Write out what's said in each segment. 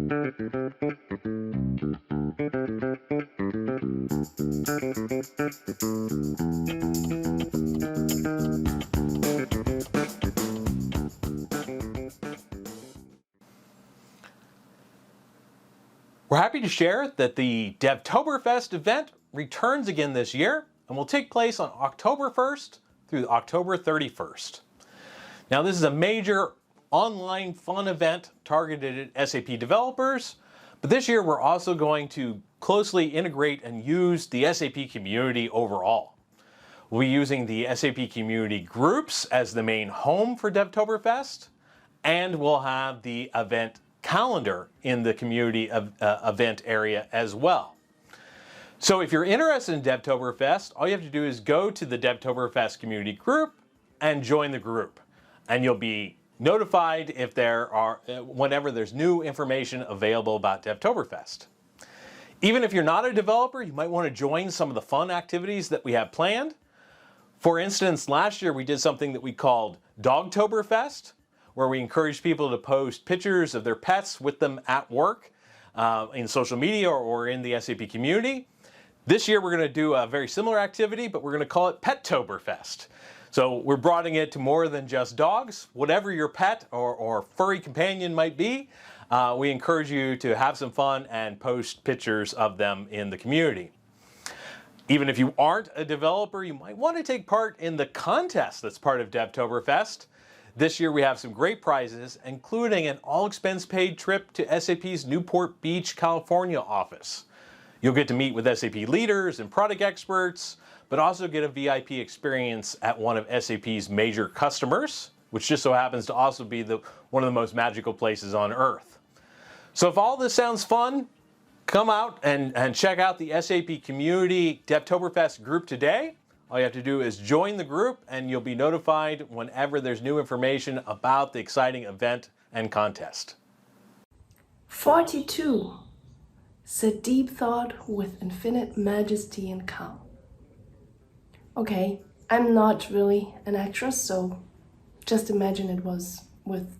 We're happy to share that the Devtoberfest event returns again this year and will take place on October 1st through October 31st. Now, this is a major online fun event targeted at SAP developers, but this year we're also going to closely integrate and use the SAP community overall. We'll be using the SAP community groups as the main home for Devtoberfest, and we'll have the event calendar in the community event area as well. So if you're interested in Devtoberfest, all you have to do is go to the Devtoberfest community group and join the group. And you'll be notified if whenever there's new information available about Devtoberfest. Even if you're not a developer, you might want to join some of the fun activities that we have planned. For instance, last year we did something that we called Dogtoberfest, where we encourage people to post pictures of their pets with them at work in social media or in the SAP community. This year we're going to do a very similar activity, but we're going to call it Pettoberfest. So we're broadening it to more than just dogs. Whatever your pet or furry companion might be, we encourage you to have some fun and post pictures of them in the community. Even if you aren't a developer, you might want to take part in the contest that's part of Devtoberfest. This year we have some great prizes, including an all-expense-paid trip to SAP's Newport Beach, California office. You'll get to meet with SAP leaders and product experts, but also get a VIP experience at one of SAP's major customers, which just so happens to also be one of the most magical places on earth. So if all this sounds fun, come out and check out the SAP Community Devtoberfest group today. All you have to do is join the group and you'll be notified whenever there's new information about the exciting event and contest. 42. Sit deep thought with infinite majesty and calm. Okay, I'm not really an actress, so just imagine it was with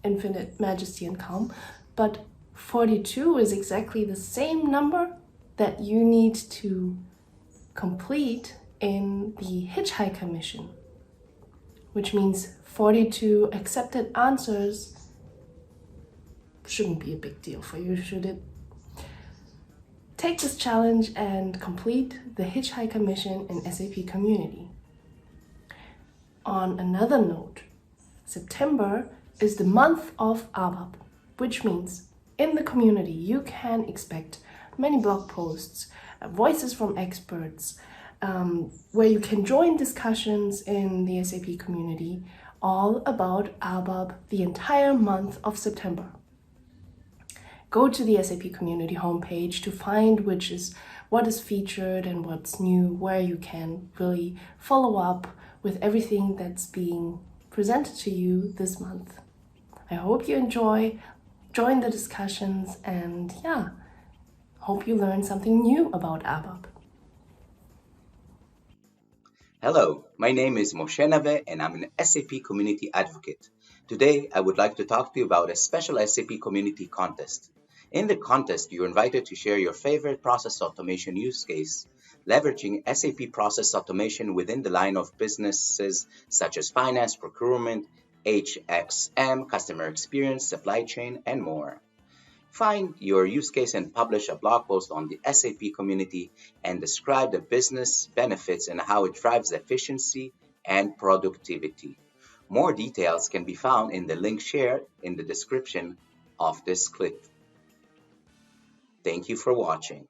infinite majesty and calm. But 42 is exactly the same number that you need to complete in the hitchhiker mission, which means 42 accepted answers. Shouldn't be a big deal for you, should it? Take this challenge and complete the hitchhiker mission in SAP Community. On another note, September is the month of ABAP, which means in the community you can expect many blog posts, voices from experts, where you can join discussions in the SAP community all about ABAP the entire month of September. Go to the SAP community homepage to find what is featured and what's new, where you can really follow up with everything that's being presented to you this month. I hope you join the discussions, and hope you learn something new about ABAP. Hello, my name is Moshe Nave and I'm an SAP Community Advocate. Today, I would like to talk to you about a special SAP Community contest. In the contest, you're invited to share your favorite process automation use case, leveraging SAP process automation within the line of businesses such as finance, procurement, HXM, customer experience, supply chain, and more. Find your use case and publish a blog post on the SAP community and describe the business benefits and how it drives efficiency and productivity. More details can be found in the link shared in the description of this clip. Thank you for watching.